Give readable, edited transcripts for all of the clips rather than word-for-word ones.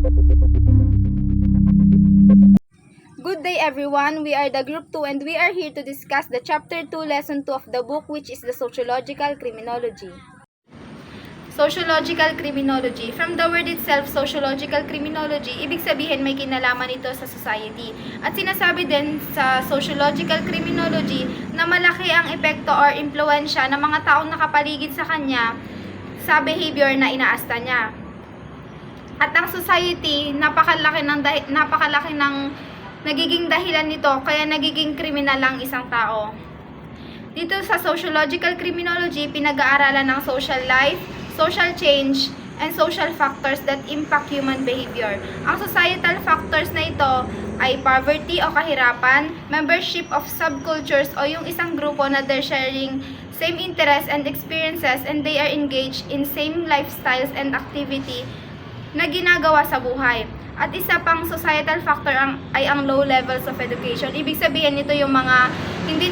Good day everyone, we are the Group 2 and we are here to discuss the Chapter 2, Lesson 2 of the book, which is the Sociological Criminology. Sociological Criminology. From the word itself, Sociological Criminology, ibig sabihin may kinalaman ito sa society. At sinasabi din sa Sociological Criminology na malaki ang epekto or impluensya ng mga taong nakapaligid sa kanya sa behavior na inaasta niya. At ang society, napakalaki ng nagiging dahilan nito kaya nagiging kriminal ang isang tao. Dito sa Sociological Criminology, pinag-aaralan ng social life, social change, and social factors that impact human behavior. Ang societal factors na ito ay poverty o kahirapan, membership of subcultures o yung isang grupo na they're sharing same interests and experiences and they are engaged in same lifestyles and activity na ginagawa sa buhay. At isa pang societal factor ay ang low levels of education. Ibig sabihin nito yung mga hindi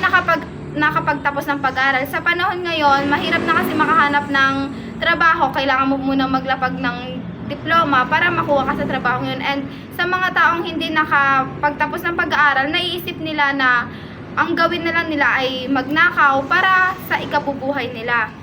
nakapagtapos ng pag-aaral. Sa panahon ngayon, mahirap na kasi makahanap ng trabaho. Kailangan mo munang maglapag ng diploma para makuha ka sa trabaho yun. And sa mga taong hindi nakapagtapos ng pag-aaral, naiisip nila na ang gawin na lang nila ay magnakaw para sa ikabubuhay nila.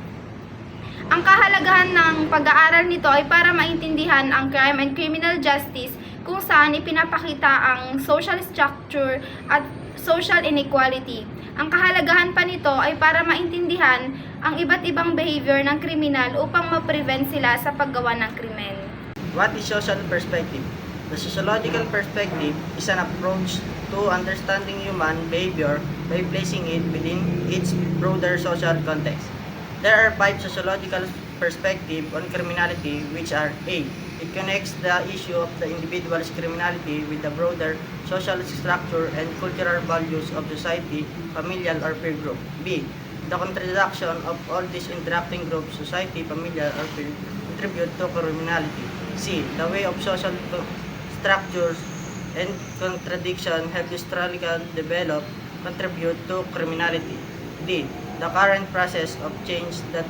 Ang kahalagahan ng pag-aaral nito ay para maintindihan ang crime and criminal justice kung saan ipinapakita ang social structure at social inequality. Ang kahalagahan pa nito ay para maintindihan ang iba't ibang behavior ng kriminal upang ma-prevent sila sa paggawa ng krimen. What is social perspective? The sociological perspective is an approach to understanding human behavior by placing it within its broader social context. There are 5 sociological perspectives on criminality, which are: A. It connects the issue of the individual's criminality with the broader social structure and cultural values of society, familial or peer group. B. The contradiction of all these interacting groups, society, familial or peer, contribute to criminality. C. The way of social structures and contradiction have historically developed contribute to criminality. D. The current process of change that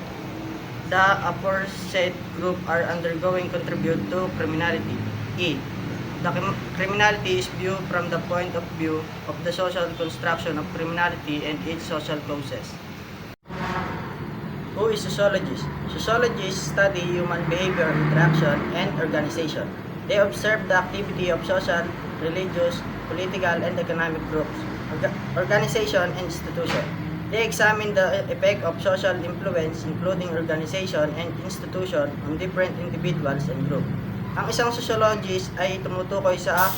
the aforesaid group are undergoing contribute to criminality. E. The criminality is viewed from the point of view of the social construction of criminality and its social causes. Who is sociologist? Sociologists study human behavior, interaction, and organization. They observe the activity of social, religious, political, and economic groups, organization, and institutions. They examine the effect of social influence, including organization and institution, on different individuals and groups. Ang isang sociologist ay tumutukoy sa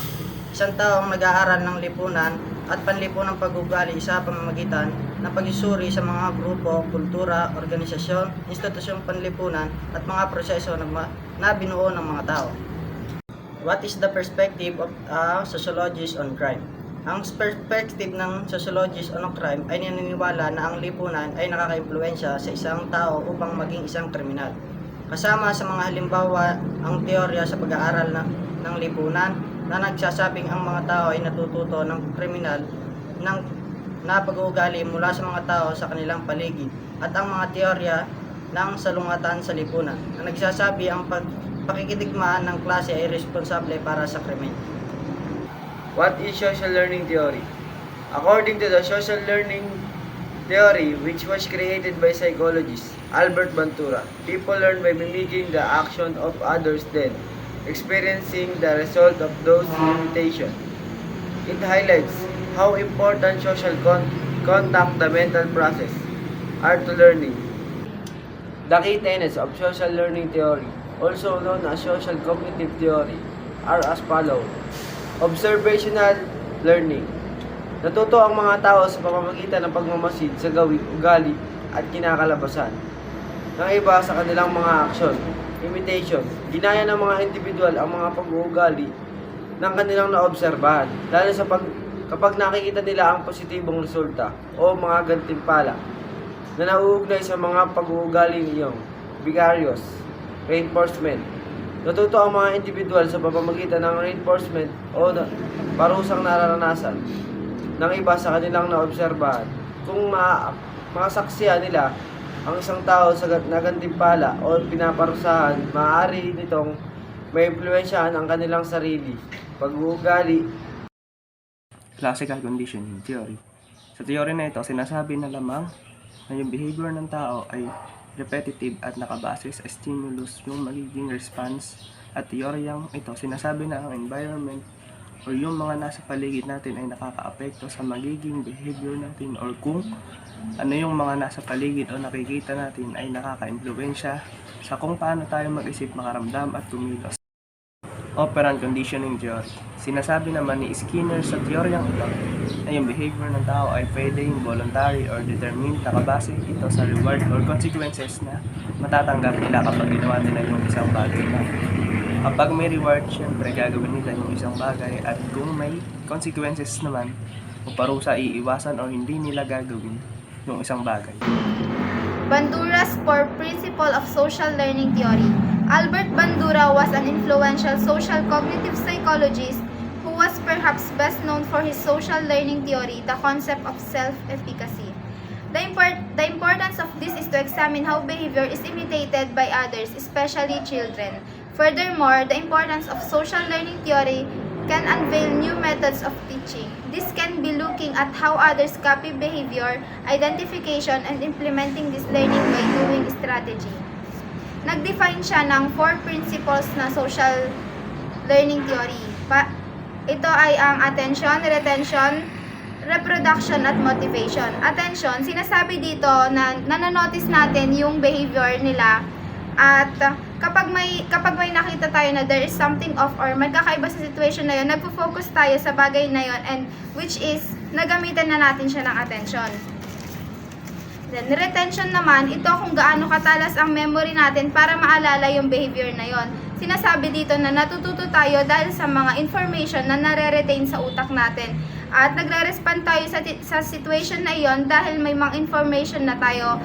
isang taong nag-aaral ng lipunan at panlipunang pag-ugali sa pamamagitan ng pagsusuri sa mga grupo, kultura, organisasyon, institusyong panlipunan at mga proseso na binuo ng mga tao. What is the perspective of a sociologist on crime? Ang perspective ng sociologist on crime ay naniniwala na ang lipunan ay nakaka-impluwensya sa isang tao upang maging isang kriminal. Kasama sa mga halimbawa ang teorya sa pag-aaral ng lipunan na nagsasabing ang mga tao ay natututo ng kriminal na pag-uugali mula sa mga tao sa kanilang paligid at ang mga teorya ng salungatan sa lipunan na nagsasabi ang pakikidigmaan ng klase ay responsable para sa krimen. What is social learning theory? According to the social learning theory, which was created by psychologist Albert Bandura, people learn by mimicking the action of others, then experiencing the result of those imitations. It highlights how important social contact the mental process are to learning. The key tenets of social learning theory, also known as social cognitive theory, are as follows. Observational learning. Natuto ang mga tao sa pamamagitan ng pagmamasid sa gawin, ugali at kinakalabasan ng iba sa kanilang mga aksyon. Imitation. Ginaya ng mga individual ang mga pag-uugali ng kanilang naobserbahan, lalo sa kapag nakikita nila ang positibong resulta o mga gantimpala na nauugnay sa mga pag-uugali niyong vicarious reinforcement. Natuto ang mga individual sa pamamagitan ng reinforcement o parusang nararanasan ng iba sa kanilang naobserbahan. Kung makasaksihan nila ang isang tao sa nagantimpala o pinaparusahan, maaari nitong may impluwensyahan ang kanilang sarili, pag-uugali. Classical conditioning theory. Sa teorya na ito, sinasabi na lamang na yung behavior ng tao ay repetitive at nakabase sa stimulus yung magiging response. At teoryang ito, sinasabi na ang environment o yung mga nasa paligid natin ay nakakaapekto sa magiging behavior natin, or kung ano yung mga nasa paligid o nakikita natin ay nakaka-impluwensya sa kung paano tayo mag-isip, makaramdam at kumilos. Operant conditioning theory. Sinasabi naman ni Skinner sa teoryang ito na yung behavior ng tao ay pwedeng voluntary or determined, nakabase ito sa reward or consequences na matatanggap nila kapag ginawa nila yung isang bagay na. Kapag may reward, syempre gagawin nila yung isang bagay, at kung may consequences naman o parusa, iiwasan o hindi nila gagawin yung isang bagay. Bandura's Four Principle of Social Learning Theory. Albert Bandura was an influential social cognitive psychologist who was perhaps best known for his social learning theory, the concept of self-efficacy. The importance of this is to examine how behavior is imitated by others, especially children. Furthermore, the importance of social learning theory can unveil new methods of teaching. This can be looking at how others copy behavior, identification, and implementing this learning by doing strategy. Nag-define siya ng 4 principles na social learning theory. Ito ay ang attention, retention, reproduction, at motivation. Attention, sinasabi dito na nanonotice natin yung behavior nila, at kapag may nakita tayo na there is something off or magkakaiba sa situation na yun, nagpo-focus tayo sa bagay na yun, and which is nagamitan na natin siya ng attention. Then, retention naman, ito kung gaano katalas ang memory natin para maalala yung behavior na yon. Sinasabi dito na natututo tayo dahil sa mga information na nare-retain sa utak natin. At nagre-respond tayo sa situation na yon dahil may mga information na tayo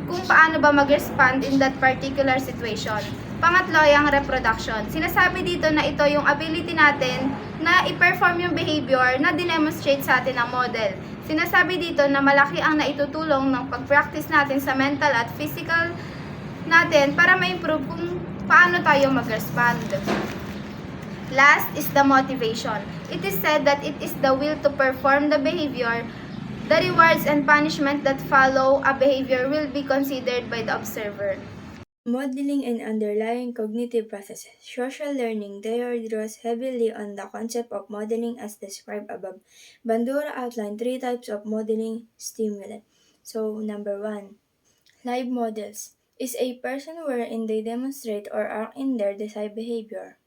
kung paano ba mag-respond in that particular situation. Pangatlo ay ang reproduction. Sinasabi dito na ito yung ability natin na i-perform yung behavior na dinemonstrate sa atin ng model. Sinasabi dito na malaki ang naitutulong ng pag-practice natin sa mental at physical natin para ma-improve kung paano tayo mag-respond. Last is the motivation. It is said that it is the will to perform the behavior. The rewards and punishment that follow a behavior will be considered by the observer. Modeling and underlying cognitive processes. Social learning theory draws heavily on the concept of modeling as described above. Bandura outlined 3 types of modeling stimuli. So, number 1, live models is a person wherein they demonstrate or act in their desired behavior.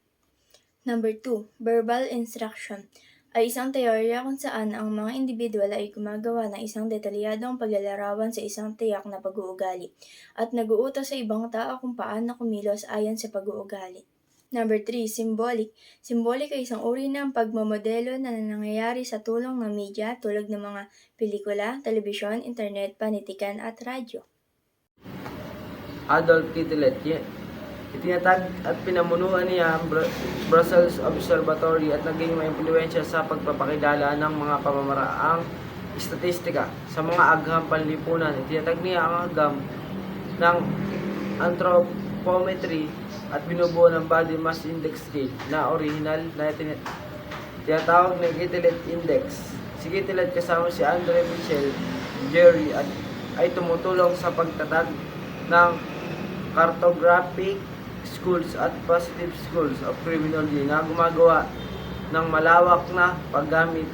Number 2, verbal instruction ay isang teorya kung saan ang mga individual ay gumagawa ng isang detalyadong paglalarawan sa isang tiyak na pag-uugali at nag-uutos sa ibang tao kung paano kumilos ayon sa pag-uugali. Number 3, symbolic. Symbolic ay isang uri ng pagmamodelo na nangyayari sa tulong ng media tulad ng mga pelikula, telebisyon, internet, panitikan at radyo. Adolf Quetelet, itinatag at pinamunuan niya ang Brussels Observatory at naging may impluwensya sa pagpapakilala ng mga pamamaraang statistika sa mga agham panlipunan. Itinatag niya ang agham ng anthropometry at binubuo ng body mass index scale na original na tinatawag na Quetelet Index. Si Quetelet kasama si Andre Michel Jerry ay tumutulong sa pagtatag ng cartographic schools at positive schools of criminology na gumagawa ng malawak na paggamit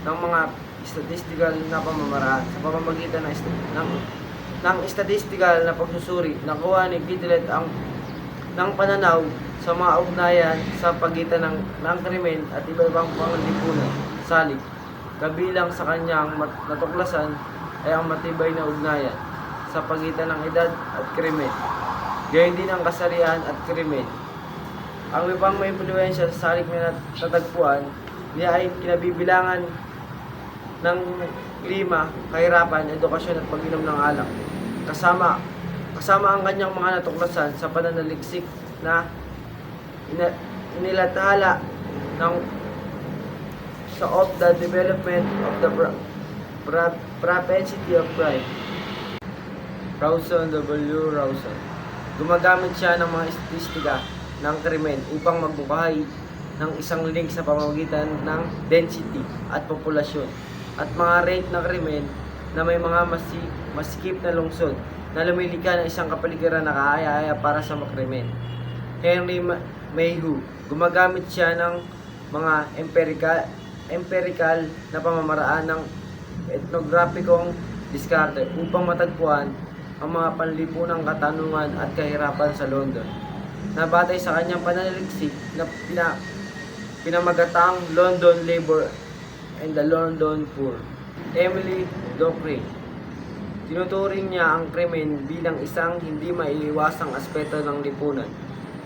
ng mga statistical na pamamaraan sa pamamagitan ng statistical na pagsusuri. Nakuha ni Quetelet ng pananaw sa mga ugnayan sa pagitan ng krimen at iba-ibang panglipunan. Salik, kabilang sa kanyang natuklasan ay ang matibay na ugnayan sa pagitan ng edad at krimen, gayon din ang kasarian at krimen. Ang ibang may impluwensya sa salik na natagpuan niya ay kinabibilangan ng klima, kahirapan, edukasyon at pag-inom ng alak. Kasama ang kanyang mga natuklasan sa pananaliksik na inilathala of the development of the propensity of crime. Rawson W. Rawson. Gumagamit siya ng mga statistika ng krimen upang magbukahay ng isang link sa pamamagitan ng density at populasyon at mga rate ng krimen na may mga masikip na lungsod na lumilikha ng isang kapaligiran na kaaya-aya para sa makrimen. Henry Mayhew, gumagamit siya ng mga empirical na pamamaraan ng etnograpikong diskarte upang matagpuan ang mga panlipunang katanungan at kahirapan sa London. Nabatay sa kanyang pananaliksik na pinamagatang London Labor and the London Poor. Emily Dockery, tinuturing niya ang krimen bilang isang hindi maiiwasang aspeto ng lipunan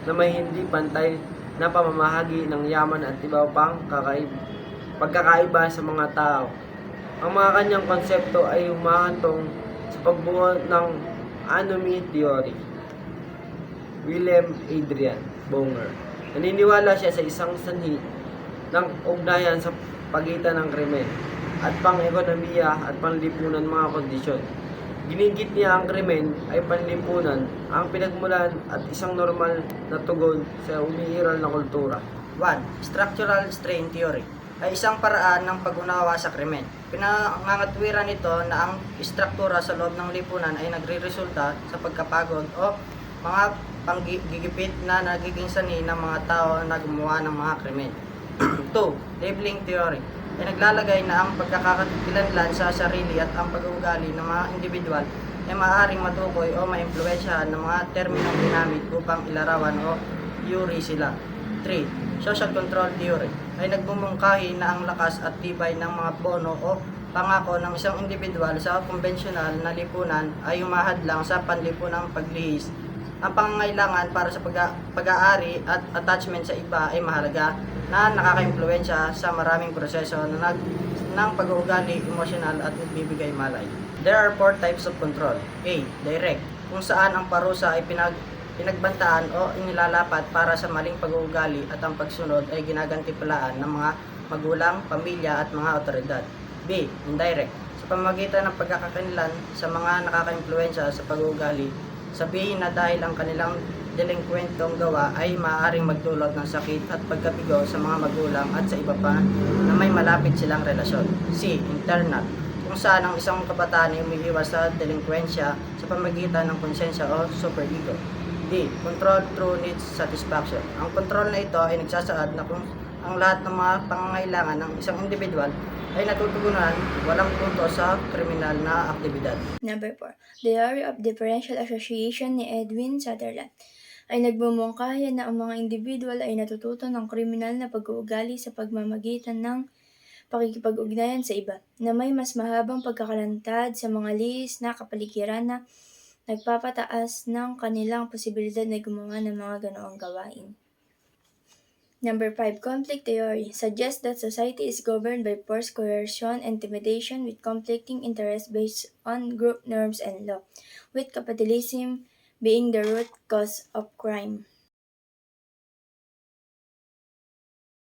na may hindi pantay na pamamahagi ng yaman at iba pang pagkakaiba sa mga tao. Ang mga kanyang konsepto ay humahantong sa pagbuo ng anomy theory. William Adrian Bonger, naniniwala siya sa isang sanhi ng ugnayan sa pagitan ng krimen at pang-ekonomiya at panlipunan mga kondisyon. Ginigit niya ang krimen ay panlipunan, ang pinagmulan at isang normal na tugon sa umiiral na kultura. 1. Structural strain theory ay isang paraan ng pag-unawa sa krimen. Pinangangatwiran nito na ang istruktura sa loob ng lipunan ay nagre-resulta sa pagkapagod o mga panggigipit na nagiging sanhi ng mga tao na gumawa ng mga krimen. 2. Labeling theory ay naglalagay na ang pagkakakilanlan sa sarili at ang pag-uugali ng mga individual ay maaaring matukoy o maimpluwensyahan ng mga terminong ginamit upang ilarawan o yuri sila. 3. Social control theory ay nagbumungkahi na ang lakas at tibay ng mga bono o pangako ng isang individual sa konbensyonal na lipunan ay humahadlang sa panlipunang paglihis. Ang pangangailangan para sa pag-aari at attachment sa iba ay mahalaga na nakaka-impluwensya sa maraming proseso ng pag-uugali, emosyonal at nagbibigay malay. There are 4 types of control. A. Direct, kung saan ang parusa ay pinagbantaan o inilalapat para sa maling pag-uugali at ang pagsunod ay ginagantipalaan ng mga magulang, pamilya at mga otoridad. B. Indirect, sa pamamagitan ng pagkakakilanlan sa mga nakaka-impluwensya sa pag-uugali. Sabihin na dahil ang kanilang delinkwentong gawa ay maaaring magdulot ng sakit at pagkabigo sa mga magulang at sa iba pa na may malapit silang relasyon. C. Internal, kung saan ang isang kabataan ay umiiwas sa delinkwensya sa pamamagitan ng konsensya o superego. D. Control through needs satisfaction. Ang kontrol na ito ay nagsasaad na kung ang lahat ng mga pangangailangan ng isang individual ay natutugunan walang punto sa kriminal na aktibidad. Number 4. Theory of Differential Association ni Edwin Sutherland ay nagbumungkahi na ang mga individual ay natututo ng kriminal na pag-uugali sa pagmamagitan ng pakikipag-ugnayan sa iba, na may mas mahabang pagkakalantad sa mga lihis na kapaligiran na nagpapataas ng kanilang posibilidad na gumawa ng mga ganoong gawain. Number 5. Conflict theory suggests that society is governed by force, coercion, and intimidation with conflicting interests based on group norms and law, with capitalism being the root cause of crime.